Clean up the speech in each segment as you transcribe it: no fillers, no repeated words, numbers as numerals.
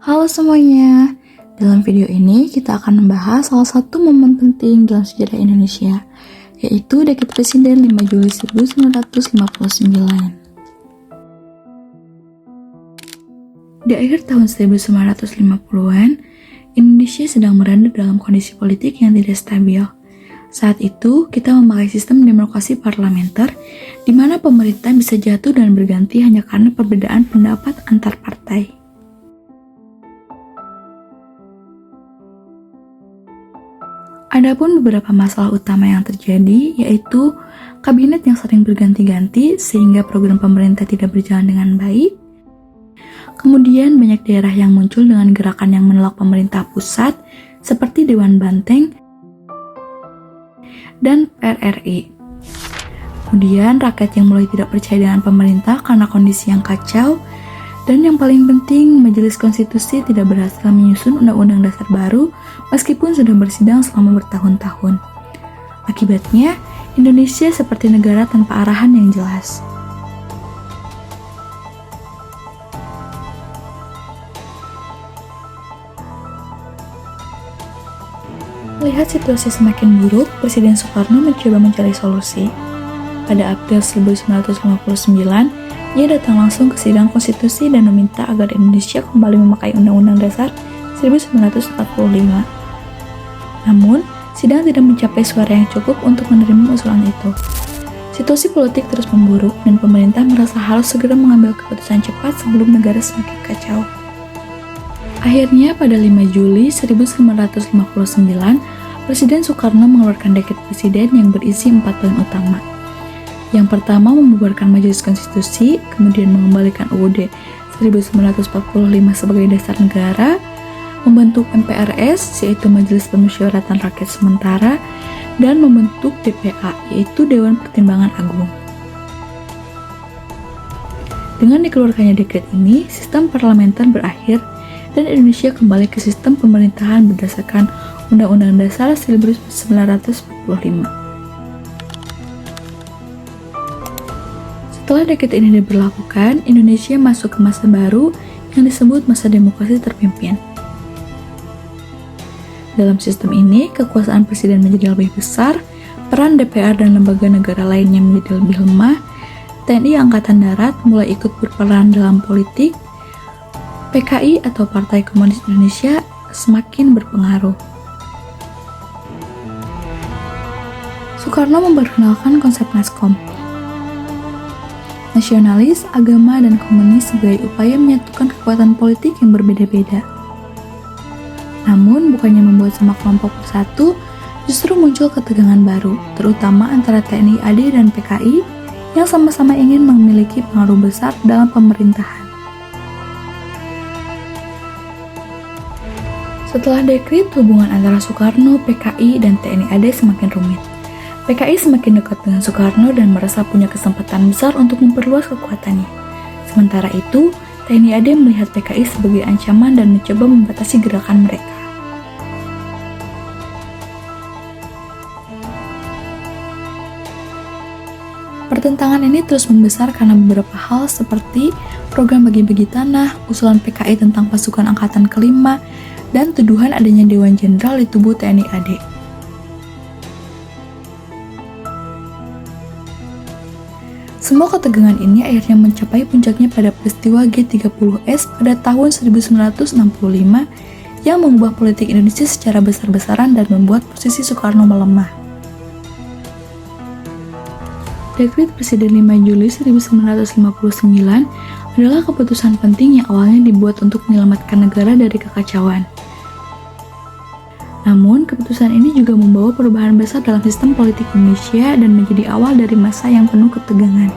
Halo semuanya, dalam video ini kita akan membahas salah satu momen penting dalam sejarah Indonesia, yaitu Dekret Presiden 5 Juli 1959. Di akhir tahun 1950-an, Indonesia sedang berada dalam kondisi politik yang tidak stabil. Saat itu, kita memakai sistem demokrasi parlementer, di mana pemerintah bisa jatuh dan berganti hanya karena perbedaan pendapat antar partai. Adapun beberapa masalah utama yang terjadi, yaitu kabinet yang sering berganti-ganti sehingga program pemerintah tidak berjalan dengan baik. Kemudian banyak daerah yang muncul dengan gerakan yang menolak pemerintah pusat, seperti Dewan Banteng dan PRRI. Kemudian rakyat yang mulai tidak percaya dengan pemerintah karena kondisi yang kacau. Dan yang paling penting, Majelis Konstitusi tidak berhasil menyusun Undang-Undang Dasar baru meskipun sudah bersidang selama bertahun-tahun. Akibatnya, Indonesia seperti negara tanpa arahan yang jelas. Melihat situasi semakin buruk, Presiden Soekarno mencoba mencari solusi. Pada April 1959, ia datang langsung ke sidang konstitusi dan meminta agar Indonesia kembali memakai Undang-Undang Dasar 1945. Namun, sidang tidak mencapai suara yang cukup untuk menerima usulan itu. Situasi politik terus memburuk dan pemerintah merasa harus segera mengambil keputusan cepat sebelum negara semakin kacau. Akhirnya, pada 5 Juli 1959, Presiden Soekarno mengeluarkan dekret presiden yang berisi 4 poin utama. Yang pertama, membubarkan Majelis Konstitusi, kemudian mengembalikan UUD 1945 sebagai dasar negara, membentuk MPRS, yaitu Majelis Permusyawaratan Rakyat Sementara, dan membentuk DPA, yaitu Dewan Pertimbangan Agung. Dengan dikeluarkannya dekret ini, sistem parlementer berakhir, dan Indonesia kembali ke sistem pemerintahan berdasarkan Undang-Undang Dasar 1945. Setelah dekret ini diberlakukan, Indonesia masuk ke masa baru yang disebut masa demokrasi terpimpin. Dalam sistem ini, kekuasaan presiden menjadi lebih besar, peran DPR dan lembaga negara lainnya menjadi lebih lemah, TNI Angkatan Darat mulai ikut berperan dalam politik, PKI atau Partai Komunis Indonesia semakin berpengaruh. Soekarno memperkenalkan konsep NASKOM, nasionalis, agama, dan komunis sebagai upaya menyatukan kekuatan politik yang berbeda-beda. Namun, bukannya membuat semua kelompok bersatu, justru muncul ketegangan baru, terutama antara TNI AD dan PKI yang sama-sama ingin memiliki pengaruh besar dalam pemerintahan. Setelah dekret, hubungan antara Soekarno, PKI, dan TNI AD semakin rumit. PKI semakin dekat dengan Soekarno dan merasa punya kesempatan besar untuk memperluas kekuatannya. Sementara itu, TNI AD melihat PKI sebagai ancaman dan mencoba membatasi gerakan mereka. Pertentangan ini terus membesar karena beberapa hal seperti program bagi-bagi tanah, usulan PKI tentang pasukan angkatan kelima, dan tuduhan adanya Dewan Jenderal di tubuh TNI AD. Semua ketegangan ini akhirnya mencapai puncaknya pada peristiwa G30S pada tahun 1965 yang mengubah politik Indonesia secara besar-besaran dan membuat posisi Soekarno melemah. Dekret Presiden 5 Juli 1959 adalah keputusan penting yang awalnya dibuat untuk menyelamatkan negara dari kekacauan. Namun, keputusan ini juga membawa perubahan besar dalam sistem politik Indonesia dan menjadi awal dari masa yang penuh ketegangan.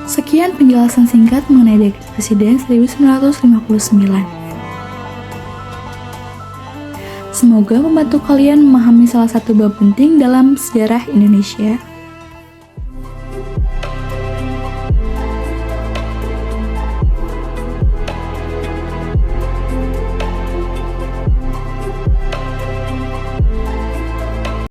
Sekian penjelasan singkat mengenai Dekret Presiden 1959. Semoga membantu kalian memahami salah satu bab penting dalam sejarah Indonesia.